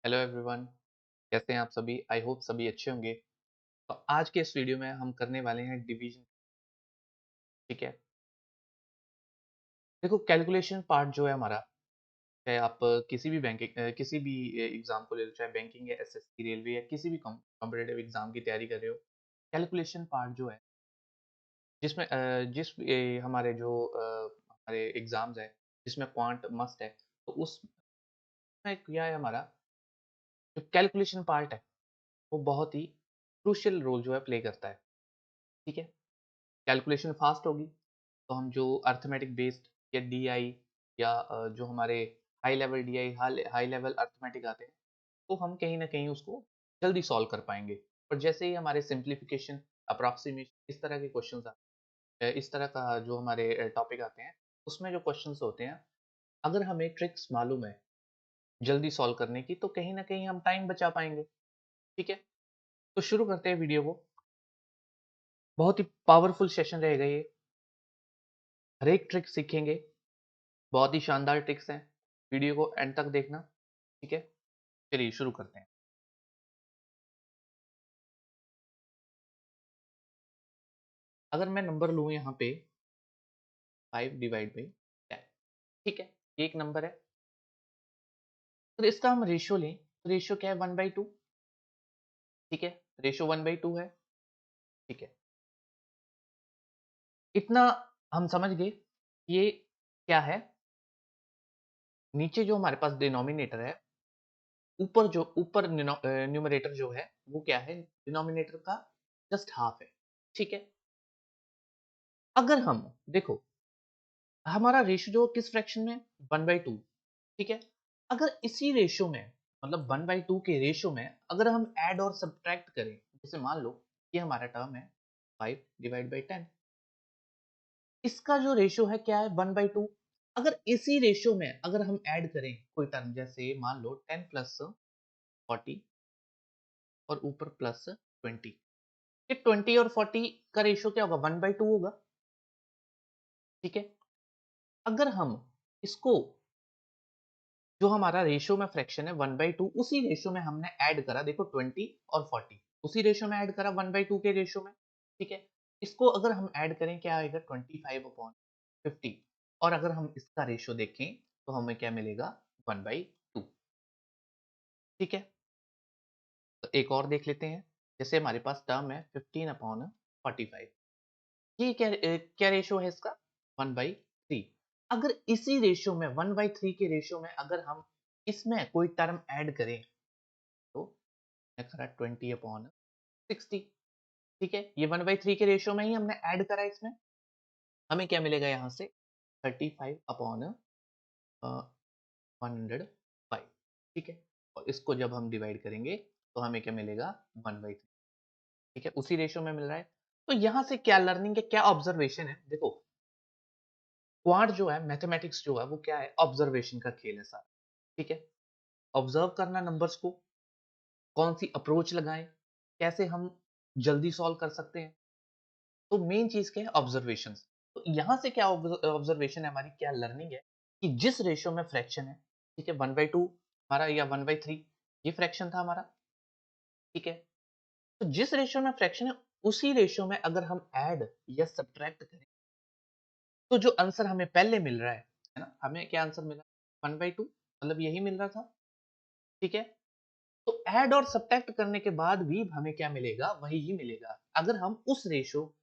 Hello everyone. कैसे हैं आप सभी? आई होप सभी अच्छे होंगे। तो आज के इस वीडियो में हम करने वाले हैं डिवीजन। ठीक है, देखो कैलकुलेशन पार्ट जो है हमारा, चाहे आप किसी भी किसी भी एग्जाम को ले लो, चाहे बैंकिंग या एसएससी रेलवे या किसी भी कॉम्पिटेटिव एग्जाम की तैयारी कर रहे हो। कैलकुलेशन पार्ट जो है जिसमें हमारे हमारे एग्जाम्स है जिसमें क्वांट मस्ट है, तो उसमें क्या है हमारा जो कैलकुलेशन पार्ट है वो बहुत ही क्रूशियल रोल जो है प्ले करता है। ठीक है, कैलकुलेशन फास्ट होगी तो हम जो अर्थमेटिक बेस्ड या डीआई या जो हमारे high level DI high level arithmetic आते हैं, तो हम कहीं ना कहीं उसको जल्दी सॉल्व कर पाएंगे। और जैसे ही हमारे सिंप्लीफिकेशन, अप्रॉक्सीमेशन, इस तरह के क्वेश्चंस आते हैं, इस तरह का जो हमारे टॉपिक आते हैं, उसमें जो क्वेश्चंस होते हैं, अगर हमें ट्रिक्स मालूम है जल्दी सॉल्व करने की, तो कहीं ना कहीं हम टाइम बचा पाएंगे। ठीक है, तो शुरू करते हैं वीडियो को। बहुत ही पावरफुल सेशन रहेगा ये, हर एक ट्रिक सीखेंगे। बहुत ही शानदार ट्रिक्स हैं, वीडियो को एंड तक देखना। ठीक है, चलिए शुरू करते हैं। अगर मैं नंबर लूँ यहाँ पे 5/10, ठीक है, ये एक नंबर है। तो इसका हम रेशियो लें, तो रेशियो क्या है? 1/2। ठीक है, रेशियो 1/2 है। ठीक है, इतना हम समझ गए। ये क्या है? नीचे जो हमारे पास डिनोमिनेटर है, ऊपर न्यूमरेटर जो है वो क्या है? डिनोमिनेटर का जस्ट हाफ है। ठीक है, अगर हम देखो हमारा रेशियो जो किस फ्रैक्शन में? 1/2। ठीक है, अगर इसी रेशियो में, मतलब 1/2 के रेशियो में अगर हम ऐड और सब्ट्रैक्ट करें, जैसे मान लो ये हमारा टर्म है 5/10, इसका जो रेशियो है क्या है? 1/2। अगर इसी रेशियो में अगर हम ऐड करें कोई टर्म, जैसे मान लो 10 प्लस 40 और ऊपर प्लस 20, ये 20 और 40 का रेशियो क्या होगा? 1/2 होगा। ठीक है, अगर हम इसको, जो हमारा रेशियो में फ्रैक्शन है 1/2, उसी रेशियो में हमने ऐड करा, देखो 20 और 40 उसी रेशियो में ऐड करा 1/2 के रेशियो में। ठीक है, इसको अगर हम ऐड करें क्या आएगा? 25/50। और अगर हम इसका रेशियो देखें तो हमें क्या मिलेगा? 1/2। ठीक है, तो एक और देख लेते हैं। जैसे हमारे पास टर्म है 15/45, ये क्या रेशियो है इसका? 1/3। अगर इसी रेशियो में 1/3 के रेशियो में अगर हम इसमें कोई टर्म ऐड करें, तो मैं करा 20/60। ठीक है, ये 1/3 के रेशियो में ही हमने ऐड करा, इसमें हमें क्या मिलेगा यहाँ से? 35/105। ठीक है, और इसको जब हम डिवाइड करेंगे तो हमें क्या मिलेगा? 1/3। ठीक है, उसी रेशियो में मिल रहा है। तो यहाँ से क्या लर्निंग है, क्या ऑब्जर्वेशन है? देखो क्वांट जो है, मैथमेटिक्स जो है, वो क्या है? ऑब्जर्वेशन का खेल है सारा। ठीक है, ऑब्जर्व करना नंबर्स को, कौन सी अप्रोच लगाएं, कैसे हम जल्दी सॉल्व कर सकते हैं। तो मेन चीज क्या है? ऑब्जर्वेशन। तो यहाँ से क्या ऑब्जर्वेशन है हमारी, क्या लर्निंग है कि जिस रेशियो में फ्रैक्शन है, ठीक है, 1/2 हमारा या 1/3, ये फ्रैक्शन था हमारा। ठीक है, तो जिस रेशियो में फ्रैक्शन है उसी रेशियो में अगर हम ऐड या सब्ट्रैक्ट करें, तो जो आंसर हमें पहले मिल रहा है ना, हमें क्या आंसर मिला? 1/2, मतलब यही मिल रहा था। ठीक है, तो ऐड और सब्ट्रैक्ट करने के बाद भी हमें क्या मिलेगा? वही ही मिलेगा, अगर हम उस रेशियो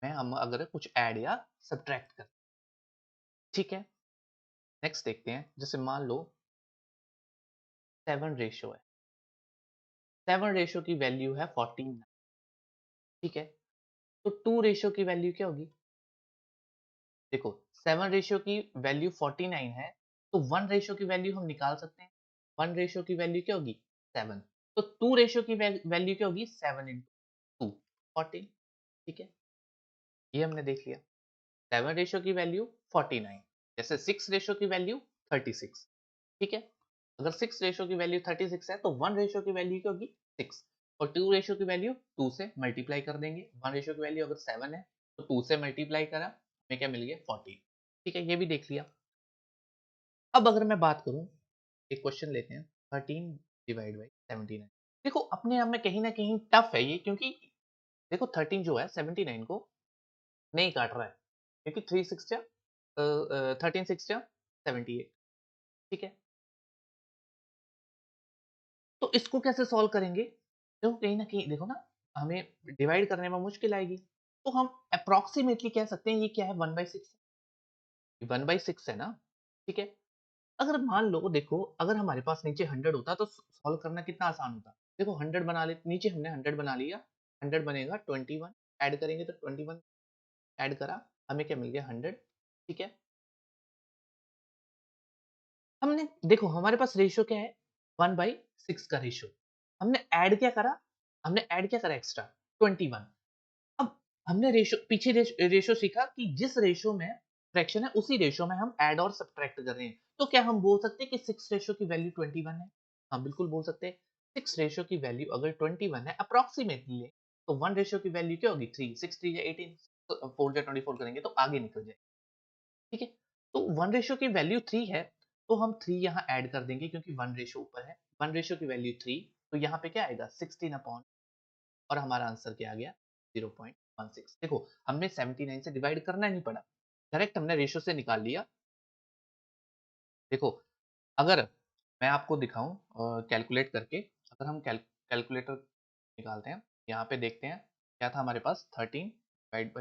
में हम अगर कुछ ऐड या सब्ट्रैक्ट करें। ठीक है, नेक्स्ट देखते हैं। जैसे मान लो 7 रेशियो है, 7 रेशियो की वैल्यू है 14। ठीक है, तो 2 रेशियो की वैल्यू क्या होगी? देखो 7 रेशियो की वैल्यू 49 है, तो 1 रेशियो की वैल्यू हम निकाल सकते हैं। 1 रेशियो की वैल्यू क्या होगी? 7। तो 2 रेशियो की वैल्यू क्या होगी? 7 इंटू 2, 14। ठीक है, ये हमने देख लिया। 7 रेशियो की वैल्यू 49, जैसे 6 रेशियो की वैल्यू 36। ठीक है, अगर 6 रेशियो की वैल्यू 36 है, तो 1 रेशियो की वैल्यू क्या होगी? 6। और 2 रेशियो की वैल्यू 2 से मल्टीप्लाई कर देंगे। 1 रेशियो की वैल्यू अगर 7 है, तो 2 से मल्टीप्लाई करा, हमें क्या मिल गया? 14। ठीक है, ये भी देख लिया। अब अगर मैं बात करूं, एक क्वेश्चन लेते हैं। 13 डिवाइड बाई 79। देखो अपने आप में कहीं ना कहीं टफ है ये, क्योंकि देखो 13 जो है 79 को नहीं काट रहा है, क्योंकि 3 6 13 6 78, ठीक है। तो इसको कैसे सॉल्व करेंगे? तो कहीं न कहीं देखो ना, हमें डिवाइड करने में मुश्किल आएगी। तो हम अप्रॉक्सिमेटली कह सकते हैं ये क्या है, 1/6 है। 1/6 है ना, ठीक है। अगर मान लो देखो, अगर हमारे पास नीचे 100 होता तो सॉल्व करना कितना आसान होता। देखो 100 बना ले, नीचे हमने 100 बना लिया, 100 बनेगा 21, ऐड करेंगे तो 21 ऐड करा, हमें क्या मिल गया 100, ठीक है। हमने देखो हमारे पास रेशियो क्या है, 1/6 का रेशियो। हमने ऐड क्या करा, हमने ऐड क्या करा एक्स्ट्रा 21। अब हमने रेशियो पीछे रेशियो सीखा कि जिस रेशियो में फ्रैक्शन है उसी रेशियो में हम ऐड और सब्ट्रैक्ट कर रहे हैं। तो क्या हम बोल सकते हैं कि 6 रेशियो की वैल्यू 21 है? हाँ बिल्कुल बोल सकते हैं। 6 रेशियो की वैल्यू अगर 21 है अप्रोक्सीमेटली है, तो 1 रेशियो की वैल्यू क्या होगी 3, 6 3 या 18, तो 4 या 24 करेंगे तो आगे निकल जाए, ठीक है। तो 1 रेशियो की वैल्यू 3 है, तो हम 3 यहाँ ऐड कर देंगे क्योंकि 1 रेशियो ऊपर है। 1 रेशियो की वैल्यू 3, तो यहाँ पे क्या आएगा 16 अपॉन, और हमारा आंसर क्या आ गया 0.16। देखो हमने 79 से डिवाइड करना नहीं पड़ा, डायरेक्ट हमने रेशियो से निकाल लिया। देखो अगर मैं आपको दिखाऊं कैलकुलेट करके, अगर हम कैलकुलेटर निकालते हैं, यहाँ पे देखते हैं क्या था हमारे पास 13 डिवाइड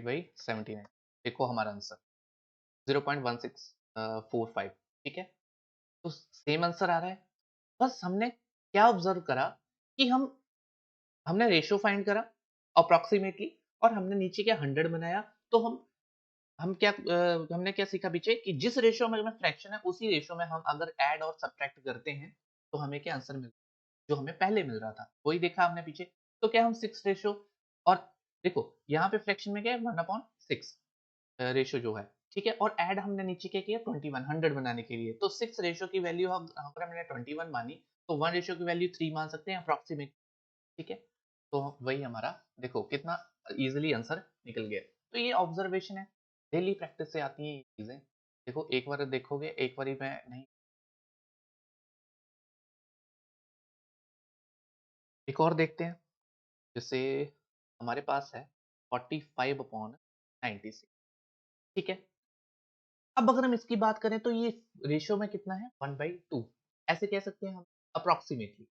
बाई 79। देखो हमारा आंसर 0.1645, ठीक है। तो सेम आंसर आ रहा है। बस हमने क्या ऑब्जर्व करा कि हमने रेशियो फाइंड करा अप्रॉक्सीमेटली, और हमने नीचे क्या 100 बनाया। तो हम क्या हमने क्या सीखा पीछे कि जिस रेशियो में फ्रैक्शन है उसी रेशियो में हम अगर ऐड और सब्ट्रैक्ट करते हैं तो हमें क्या आंसर मिलता है, जो हमें पहले मिल रहा था वही देखा हमने पीछे। तो क्या हम 6 रेशियो, और देखो यहाँ पे फ्रैक्शन में क्या है 1/6 रेशियो जो है, ठीक है। और ऐड हमने नीचे क्या किया 21 100 बनाने के लिए, तो 6 रेशियो की वैल्यू हम अगर हमने 21 मानी तो 1 रेशियो की वैल्यू 3 मान सकते हैं अप्रॉक्सीमेट, ठीक है। तो वही हमारा देखो कितना इजीली आंसर निकल गया। तो ये ऑब्जर्वेशन है, डेली प्रैक्टिस से आती है ये चीजें। देखो एक बार देखोगे, एक बार ही मैं नहीं। एक और देखते हैं, जैसे हमारे पास है 45/96, ठीक है। अब अगर हम इसकी बात करें तो ये रेशियो में कितना है 1/2, ऐसे कह सकते हैं हम अप्रोक्सीमेटली।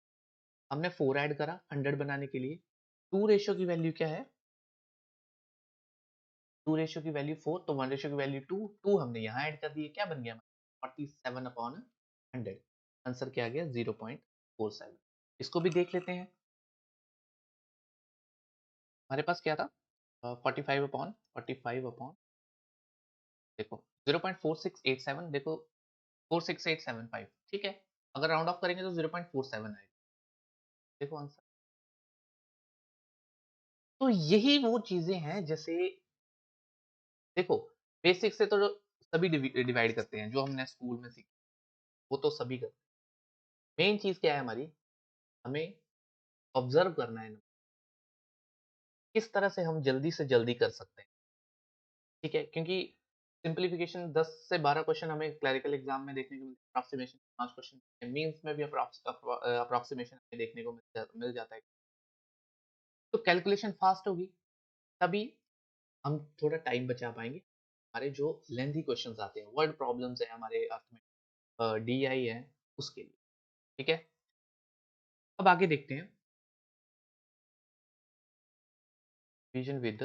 हमने 4 ऐड करा 100 बनाने के लिए, 2 रेशियो की वैल्यू क्या है, 2 रेशियो की वैल्यू 4, तो 1 रेशियो की वैल्यू 2, 2 हमने यहाँ ऐड कर दिए, क्या बन गया 47/100। आंसर क्या आ गया 0.47। इसको भी देख लेते हैं, हमारे पास क्या था 45/45 देखो 0.4687, देखो 46875, ठीक है। अगर राउंड ऑफ करेंगे तो 0.47 आएगा, देखो आंसर। तो यही वो चीजें हैं, जैसे देखो बेसिक से तो सभी डिवाइड करते हैं, जो हमने स्कूल में सीखा वो तो सभी करते हैं। मेन चीज क्या है हमारी, हमें ऑब्जर्व करना है किस तरह से हम जल्दी से जल्दी कर सकते हैं, ठीक है। क्योंकि सिंप्लीफिकेशन 10 से 12 क्वेश्चन हमें क्लरिकल एग्जाम में देखने को मिलते हैं, अप्रॉक्सीमेशन 5 क्वेश्चन, मींस में भी अप्रॉक्सीमेशन हमें देखने को मिल जाता है। तो कैलकुलेशन फास्ट होगी, तभी हम थोड़ा टाइम बचा पाएंगे। हमारे जो लेंथी क्वेश्चंस आते हैं, वर्ड प्रॉब्लम्स है हमारे अर्थ में, डीआई है उसके लिए, ठीक है। अब आगे देखते हैं डिवीजन विद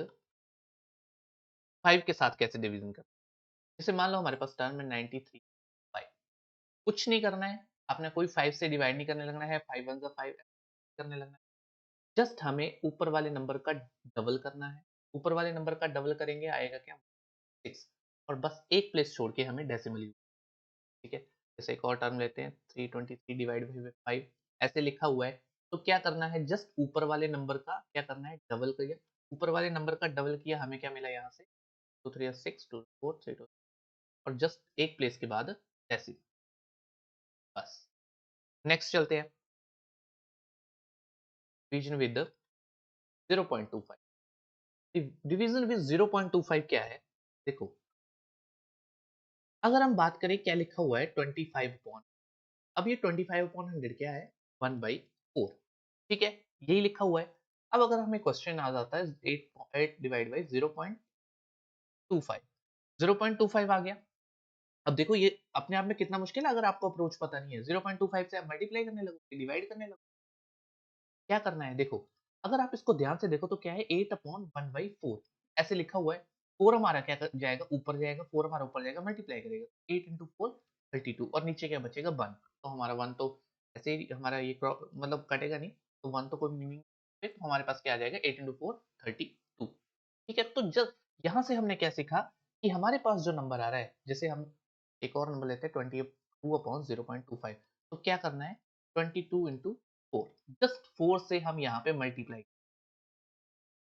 5 के साथ कैसे डिवीजन करते हैं। जैसे मान लो हमारे पास टर्म में 93 5, कुछ नहीं करना है, आपने कोई 5 से डिवाइड नहीं करने लगना है, 5 1 5 करने लगना है। जस्ट हमें ऊपर वाले नंबर का डबल करना है, ऊपर वाले नंबर का डबल करेंगे आएगा क्या 6, और बस एक प्लेस छोड़ के हमें डेसिमल यूज, ठीक है। जैसे एक और टर्म लेते हैं 323 डिवाइड बाई 5, ऐसे लिखा हुआ है। तो क्या करना है, जस्ट ऊपर वाले नंबर का क्या करना है डबल करिए, ऊपर वाले नंबर का डबल किया, हमें क्या मिला यहाँ से 2 3 6 2 4 3 2, और जस्ट एक प्लेस के बाद डेसिमल, बस। नेक्स्ट चलते हैं डिवीजन विद 0.25। डिवीजन विद 0.25 क्या है, देखो अगर हम बात करें क्या लिखा हुआ है 25 अपॉन, अब ये 25 अपॉन 100 क्या है 1/4, ठीक है, यही लिखा हुआ है। अब अगर हमें क्वेश्चन आ जाता है 8 डिवाइड बाई 0.25, 0.25 आ गया। अब देखो ये अपने आप में कितना मुश्किल है, अगर आपको अप्रोच पता नहीं है 0.25 से आप मल्टीप्लाई करने लगोगे, डिवाइड करने लगोगे, क्या करना है देखो, अगर आप इसको ध्यान से देखो तो क्या है 8 अपॉन 1/4 ऐसे लिखा हुआ है। 4 हमारा क्या जाएगा ऊपर जाएगा, 4 हमारा ऊपर जाएगा, मल्टीप्लाई करेगा 8 इंटू 4 32 और नीचे क्या बचेगा 1, तो हमारा 1 तो ऐसे ही हमारा ये मतलब कटेगा नहीं, तो 1 तो कोई मीनिंग, फिर हमारे पास क्या आ जाएगा 8 इंटू 4 32, ठीक है। तो जब यहाँ से हमने क्या सीखा कि हमारे पास जो नंबर आ रहा है, जैसे हम एक और नंबर लेते हैं 22 अपॉन 0.25, तो क्या करना है 22 इंटू 4, जस्ट 4 से हम यहाँ पे मल्टीप्लाई,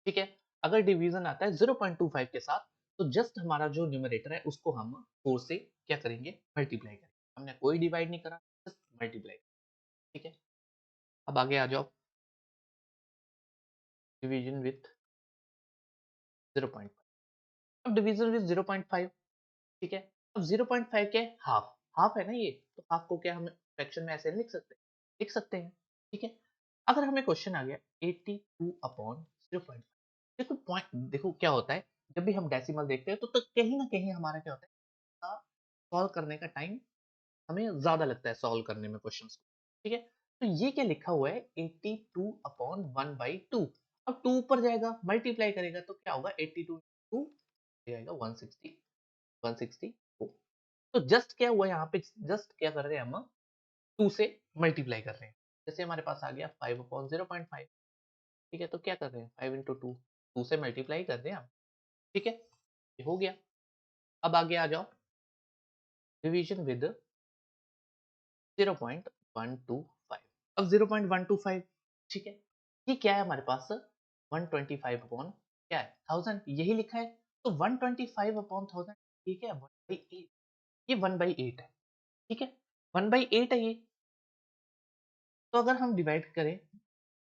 ठीक है। अगर डिवीजन आता है 0.25 के साथ, तो जस्ट हमारा जो न्यूमरेटर है उसको हम 4 से क्या करेंगे मल्टीप्लाई करेंगे, हमने कोई डिवाइड नहीं करा, जस्ट मल्टीप्लाई, ठीक है। अब आगे आ जाओ, डिवीजन विथ 0.5, अब डिवीजन विथ 0.5, ठीक है। अब 0.5 क्या है हाफ, हाफ है ना ये, तो हाफ को क्या हम फ्रैक्शन में ऐसे लिख सकते हैं, लिख सकते हैं, ठीक है। अगर हमें क्वेश्चन आ गया 82 अपॉन 0.5, देखो पॉइंट देखो क्या होता है, जब भी हम डेसिमल देखते हैं तो कहीं ना कहीं हमारा क्या होता है, सॉल्व करने का टाइम हमें ज्यादा लगता है सॉल्व करने में क्वेश्चंस को, ठीक है। तो ये क्या लिखा हुआ है 82 अपॉन 1/2, अब 2 ऊपर जाएगा मल्टीप्लाई करेगा तो क्या होगा 82 2 जाएगा 160, 164, तो जस्ट क्या हुआ यहाँ पे, जस्ट क्या कर रहे हैं हम 2 से मल्टीप्लाई कर रहे हैं, जैसे हमारे पास आ गया 5 अपॉन 0.5, ठीक है, तो क्या कर रहे हैं 5 इंटू 2, 2 से मल्टीप्लाई कर रहे हैं हम, ठीक है, ये हो गया। अब आगे आ जाओ, डिवीजन विद 0.125, अब 0.125, ठीक है, ये क्या है हमारे पास 125 अपॉन क्या है 1000, यही लिखा है, तो 125 अपॉन 1000, ठीक है 1/8, ये 1/8 है, ठीक है 1/8 है ये। तो अगर हम डिवाइड करें,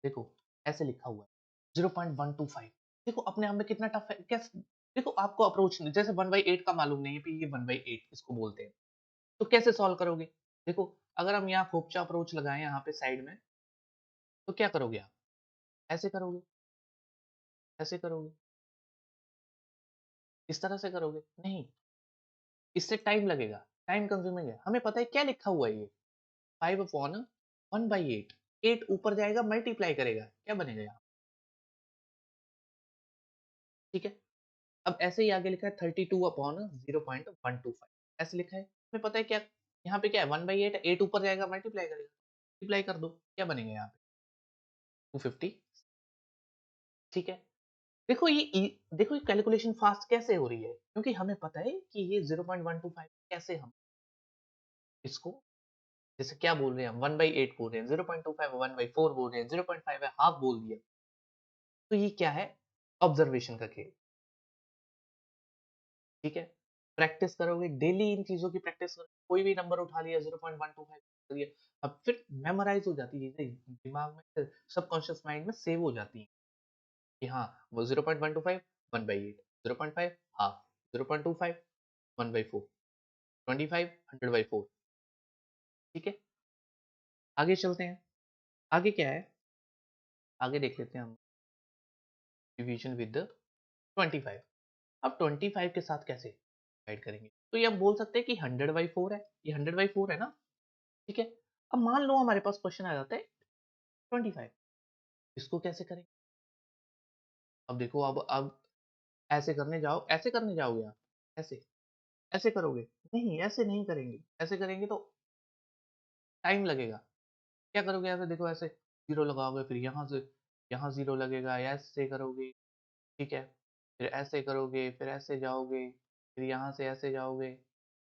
देखो ऐसे लिखा हुआ है 0.125, देखो अपने आप में कितना टफ है, कैसे देखो आपको अप्रोच जैसे 1/8 का मालूम नहीं है कि ये 1/8 इसको बोलते हैं, तो कैसे सॉल्व करोगे, देखो अगर हम यहाँ खोपचा अप्रोच लगाएं यहाँ पे साइड में, तो क्या करोगे आप, ऐसे करोगे, ऐसे करोगे, इस तरह से करोगे नहीं, इससे टाइम लगेगा, टाइम कंज्यूमिंग है, हमें पता है क्या लिखा हुआ है ये 5 अपॉन 1/8, 8 ऊपर जाएगा मल्टीप्लाई करेगा क्या बनेगा यहाँ, ठीक है। अब ऐसे ही आगे लिखा है 32 अपॉन 0.125, ऐसे लिखा है, हमें पता है क्या यहाँ पे क्या है 1/8, 8 ऊपर जाएगा मल्टीप्लाई करेगा, मल्टीप्लाई कर दो क्या बनेगा यहाँ पे 250, ठीक है। देखो देखो ये कैलकुलेशन फास्ट कैसे हो रही है, क्योंकि हमें पता है कि ये 0.125 कैसे हम इसको, जैसे क्या बोल रहे हैं हम 1/8 बोल रहे हैं, 0.25 1/4 बोल रहे हैं, 0.5 है हाफ बोल दिया, तो ये क्या है ऑब्जर्वेशन का खेल, ठीक है। प्रैक्टिस करोगे डेली, इन चीजों की प्रैक्टिस करोगे, कोई भी नंबर उठा लिया 0.125 कर दिया, अब फिर मेमोराइज हो जाती है चीजें दिमाग में, सबकॉन्शियस माइंड में सेव हो जाती है कि हाँ वो 0.125 1/8, 0.5 हाफ, 0.25 1/4, 25 100/4, ठीक है। आगे चलते हैं, आगे क्या है, आगे देख लेते हैं हम डिवीजन विद 25, अब 25 के साथ कैसे डिवाइड करेंगे, तो ये हम बोल सकते हैं कि 100/4 है, ये 100/4 है ना, ठीक है। अब मान लो हमारे पास क्वेश्चन आ जाता है 25, इसको कैसे करें, अब देखो अब ऐसे करने जाओ, ऐसे करने जाओगे आप, ऐसे ऐसे करोगे, नहीं ऐसे नहीं करेंगे, ऐसे करेंगे तो टाइम लगेगा, क्या करोगे ऐसे देखो, ऐसे जीरो लगाओगे, फिर यहाँ जीरो लगेगा, ऐसे करोगे, ठीक है, फिर ऐसे करोगे, फिर ऐसे जाओगे, फिर यहाँ से ऐसे जाओगे,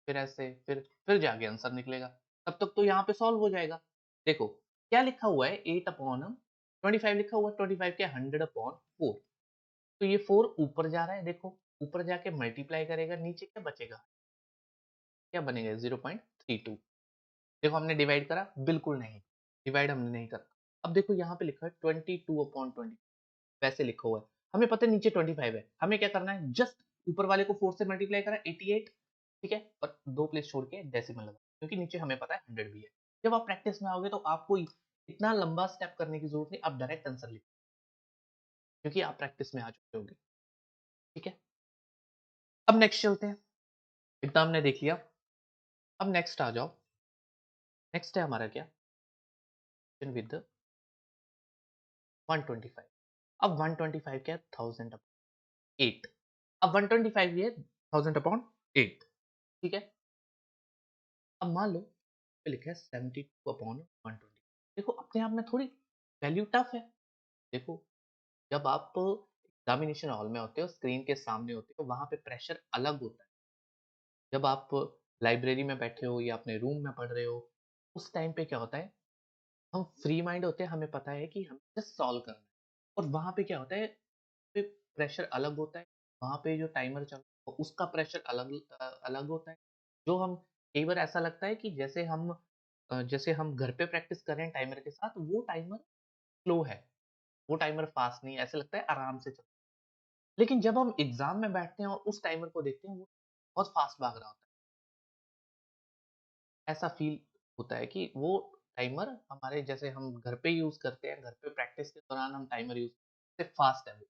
फिर ऐसे, फिर जाके आंसर निकलेगा, तब तक तो यहाँ पे सॉल्व हो जाएगा। देखो क्या लिखा हुआ है 8 अपॉन 25 लिखा हुआ है, 25 के 100/4, तो ये 4 ऊपर जा रहा है, देखो ऊपर जाके मल्टीप्लाई करेगा, नीचे क्या बचेगा, क्या बनेगा 0.32, देखो हमने डिवाइड करा बिल्कुल नहीं, डिवाइड हमने नहीं करा। अब देखो यहाँ पे लिखा है 22/20, वैसे लिखा हुआ है, हमें पता है नीचे 25 है, हमें क्या करना है जस्ट ऊपर वाले को 4 से मल्टीप्लाई करा 88, ठीक है, और 2 प्लेस छोड़ के डेसिमल लगा, क्योंकि नीचे हमें पता है 100 भी है। जब आप प्रैक्टिस में आओगे तो आपको इतना लंबा स्टेप करने की ज़रूरत नहीं, आप डायरेक्ट आंसर लिखो, क्योंकि आप प्रैक्टिस में आ चुके होगे, ठीक है? अब नेक्स्ट चलते हैं, इतना हमने देख लिया, अब नेक्स्ट आ जाओ, नेक्स्ट है हमारा क्या? विद 125। अब 125 क्या है? 1000 अपॉन 8। अब 125 ये है 1000 अपॉन 8, ठीक है? अब मान लो पे लिखा है 72 अपॉन 120। देखो अपने आप में थोड़ी वैल्यू टफ है। देखो जब आप एग्जामिनेशन हॉल में होते हो, स्क्रीन के सामने होते हो, वहां पे प्रेशर अलग होता है। जब आप लाइब्रेरी में बैठे हो या अपने रूम में पढ़ रहे हो, उस टाइम पे क्या होता है, हम फ्री माइंड होते हैं, हमें पता है कि हमें जस्ट सॉल्व करना है। और वहां पे क्या होता है, पे प्रेशर अलग होता है, वहां पे जो टाइमर चल रहा है उसका प्रेशर अलग होता है। जो हम कई बार ऐसा लगता है कि जैसे हम घर पे प्रैक्टिस कर रहे हैं टाइमर के साथ, वो टाइमर स्लो है, वो टाइमर फास्ट नहीं है, ऐसा लगता है आराम से चल। लेकिन जब हम एग्जाम में बैठते हैं और उस टाइमर को देखते हैं, वो बहुत फास्ट भाग रहा होता है। ऐसा फील होता है कि वो टाइमर हमारे, जैसे हम घर पे यूज करते हैं, घर पे प्रैक्टिस के दौरान हम टाइमर यूज करते हैं, फास्ट है वो,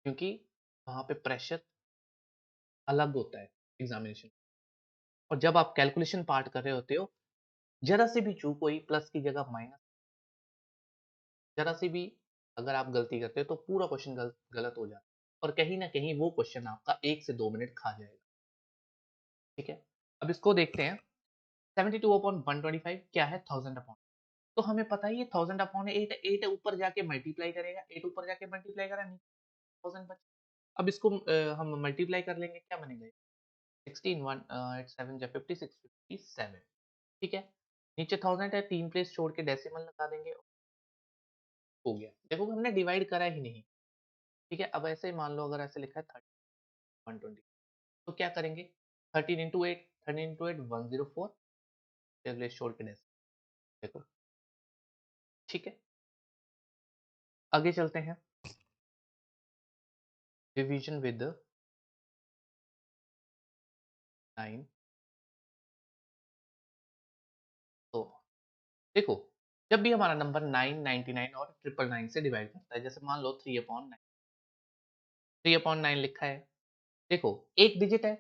क्योंकि वहां पे प्रेशर अलग होता है एग्जामिनेशन। और जब आप कैलकुलेशन पार्ट कर रहे होते हो, जरा सी भी चूक हुई, प्लस की जगह माइनस, जरा सी भी अगर आप गलती करते हो तो पूरा क्वेश्चन गलत हो जाता है, और कहीं ना कहीं वो क्वेश्चन आपका 1 से 2 मिनट खा जाएगा, ठीक है? अब इसको देखते हैं, 72 अपॉन 125 क्या है? 1000 अपॉन, तो हमें पता ही है 1000 अपॉन 8, 8 ऊपर जाके मल्टीप्लाई करेगा, 8 ऊपर जाके मल्टीप्लाई करा, नीचे 1000 बचा। अब इसको हम मल्टीप्लाई कर लेंगे, क्या बनेगा? 16 1 8 7 जा 56 57, ठीक है? नीचे 1000 है, 3 प्लेस छोड़ के डेसिमल लगा देंगे, हो गया। देखो हमने डिवाइड करा ही नहीं, ठीक है? अब ऐसे ही मान लो अगर ऐसे लिखा है 30 120, तो क्या करेंगे? 13 इंटू 8, 13 इंटू 8 104, प्लेस छोड़ के डेसिमल, देखो, ठीक है? आगे चलते हैं, डिवीजन विद 9। तो देखो, जब भी हमारा नंबर 9, 99 और 999 से डिवाइड करता है, जैसे मान लो 3/9, 3/9 लिखा है, देखो एक डिजिट है,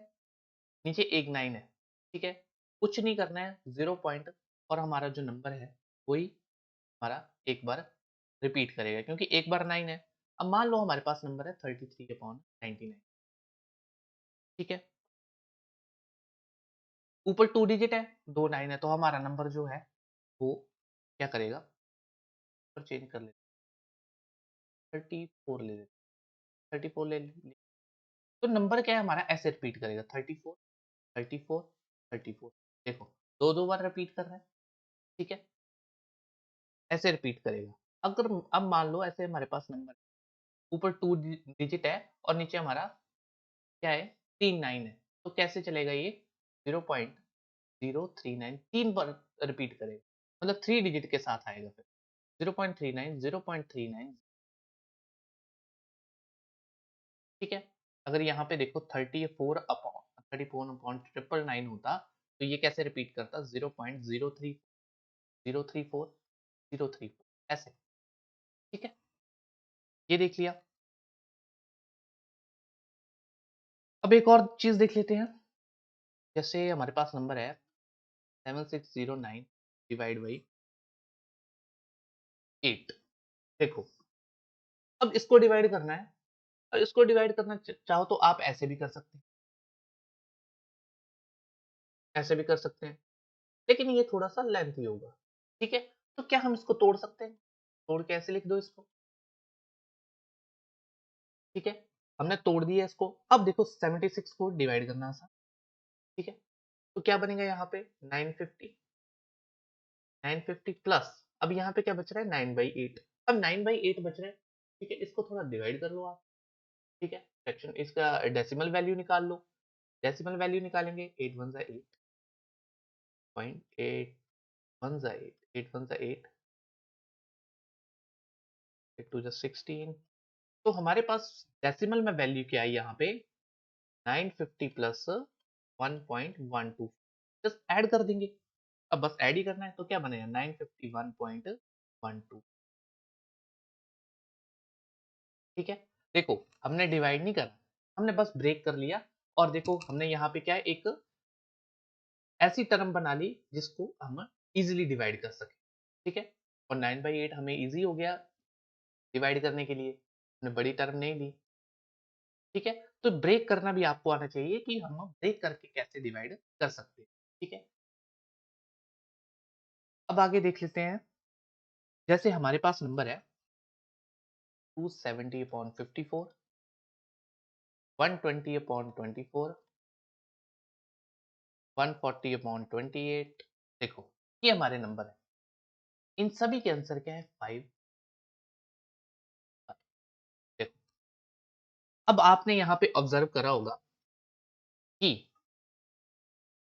नीचे एक 9 है, ठीक है? कुछ नहीं करना है, 0 पॉइंट, और हमारा जो नंबर है वही हमारा एक बार रिपीट करेगा, क्योंकि एक बार 9 है। अब मान लो हमारे पास नंबर है 33/99, ठीक है? ऊपर 2 डिजिट है, 2 9 है, तो हमारा नंबर जो है वो क्या करेगा, पर चेंज कर लेते, 34 ले लेते, 34 ले, तो नंबर क्या है हमारा, ऐसे रिपीट करेगा, 34 34 34। देखो दो दो बार रिपीट कर रहा है, ठीक है? ऐसे रिपीट करेगा। अगर अब मान लो ऐसे हमारे पास नंबर ऊपर 2 डिजिट है और नीचे हमारा क्या है, 3 9 है, तो कैसे चलेगा ये? 0.039 3 बार रिपीट करेगा, मतलब 3 डिजिट के साथ आएगा फिर, 0.39 0.39, ठीक है? अगर यहाँ पे देखो 34/999 होता, तो ये कैसे रिपीट करता? 0.03034 ऐसे, ठीक है? ये देख लिया। अब एक और चीज देख लेते हैं, जैसे हमारे पास नंबर है 7609 डिवाइड बाई 8। देखो अब इसको डिवाइड करना है, और इसको डिवाइड करना चाहो तो आप ऐसे भी कर सकते हैं, ऐसे भी कर सकते हैं, लेकिन ये थोड़ा सा लेंथी होगा, ठीक है? तो क्या हम इसको तोड़ सकते हैं? तोड़ के ऐसे लिख दो इसको, ठीक है? हमने तोड़ दिया इसको। अब देखो 76 को डिवाइड करना आसान, ठीक है? तो क्या बनेगा यहाँ पे, 950, 950 प्लस, अब यहाँ पे क्या बच रहा है, 9/8। अब 9/8 बच रहा है, ठीक है? इसको थोड़ा डिवाइड कर लो आप, ठीक है? फ्रैक्शन इसका डेसिमल वैल्यू निकाल लो, डेसिमल वैल्यू निकालेंगे, 8 1 जा 8 पॉइंट, 8 1 जा 8, 8 1 जा 8, 8 2 जा 16, तो हमारे पास डेसिमल में वैल्यू क्या आई यहाँ पे, 950 प्लस 1.12 जस्ट ऐड कर देंगे। अब बस ऐड ही करना है तो क्या बनेगा 951.12। ठीक है, देखो हमने डिवाइड नहीं करा, हमने बस ब्रेक कर लिया और देखो हमने यहाँ पे क्या है एक ऐसी टर्म बना ली जिसको हम इजीली डिवाइड कर सके। ठीक है, और 9/8 हमें इजी हो गया डिवाइड करने के लिए, हमने बड़ी टर्म नहीं ली। ठीक है, तो ब्रेक करना भी आपको आना चाहिए कि हम ब्रेक करके कैसे डिवाइड कर सकते हैं। ठीक है, अब आगे देख लेते हैं। जैसे हमारे पास नंबर है 270/54, 120/24, 140/28। देखो ये हमारे नंबर है, इन सभी के आंसर क्या है 5। देखो अब आपने यहाँ पे ऑब्जर्व करा होगा कि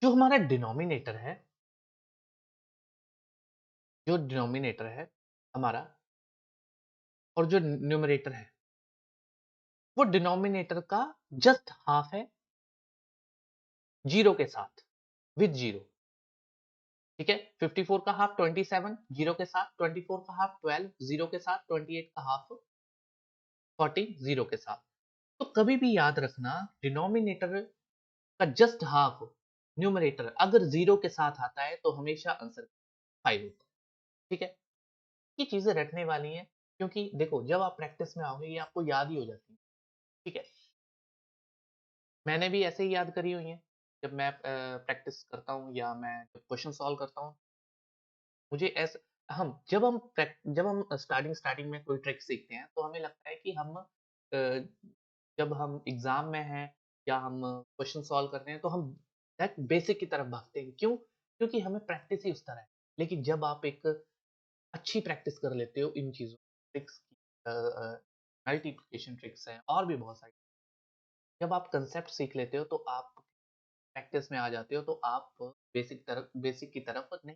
जो हमारा डिनोमिनेटर है, जो डिनोमिनेटर है हमारा और जो न्यूमरेटर है वो डिनोमिनेटर का जस्ट हाफ है, जीरो के साथ, विद जीरो। ठीक है, 54 का हाफ 27, जीरो के साथ, 24 का हाफ 12, जीरो के साथ, 28 का हाफ 14, जीरो के साथ। तो कभी भी याद रखना डिनोमिनेटर का जस्ट हाफ न्यूमरेटर अगर जीरो के साथ आता है तो हमेशा आंसर 5 होता है। ठीक है, ये चीजें रटने वाली हैं क्योंकि देखो जब आप प्रैक्टिस में आओगे ये आपको याद ही हो जाती है। ठीक है, मैंने भी ऐसे ही याद करी हुई है। जब मैं प्रैक्टिस करता हूँ या मैं जब क्वेश्चन सॉल्व करता हूँ, मुझे ऐसा हम जब हम स्टार्टिंग में कोई ट्रिक सीखते हैं तो हमें लगता है कि हम जब हम एग्जाम में हैं या हम क्वेश्चन सॉल्व कर रहे हैं तो हम बेसिक की तरफ भागते हैं। क्यों? क्योंकि हमें प्रैक्टिस ही उस तरह है। लेकिन जब आप एक अच्छी प्रैक्टिस कर लेते हो इन चीज़ों ट्रिक्स की, मल्टीप्लिकेशन ट्रिक्स हैं और भी बहुत सारी, जब आप कंसेप्ट सीख लेते हो तो आप प्रैक्टिस में आ जाते हो तो आप बेसिक की तरफ नहीं।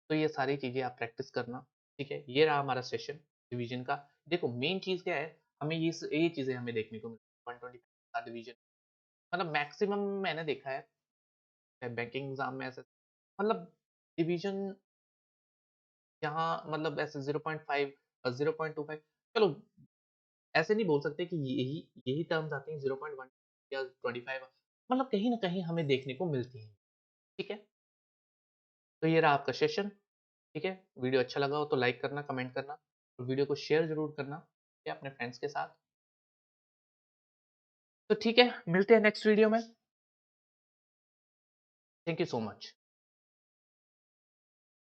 तो ये सारी चीज़ें आप प्रैक्टिस करना। ठीक है, ये रहा हमारा सेशन डिवीजन का। देखो मेन चीज़ क्या है, हमें ये चीज़ें हमें देखने को मिलती है 125 का डिवीजन। मतलब मैक्सिमम मैंने देखा है बैंकिंग एग्जाम में ऐसे, मतलब डिवीजन यहाँ मतलब ऐसे 0.5 और 0.25, चलो ऐसे नहीं बोल सकते कि यही यही टर्म्स आती हैं 0.1 या 25, मतलब कहीं ना कहीं हमें देखने को मिलती हैं। ठीक है, तो ये रहा आपका सेशन। ठीक है, वीडियो अच्छा लगा हो तो लाइक करना, कमेंट करना और वीडियो को शेयर जरूर करना, ठीक है, अपने फ्रेंड्स के साथ। तो ठीक है, मिलते हैं नेक्स्ट वीडियो में। Thank you so much.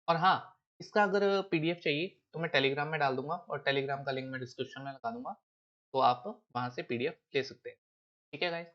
और हाँ, इसका अगर पीडीएफ चाहिए तो मैं टेलीग्राम में डाल दूंगा और टेलीग्राम का लिंक मैं डिस्क्रिप्शन में लगा दूंगा, तो आप वहां से पीडीएफ ले सकते हैं। ठीक है गाइस।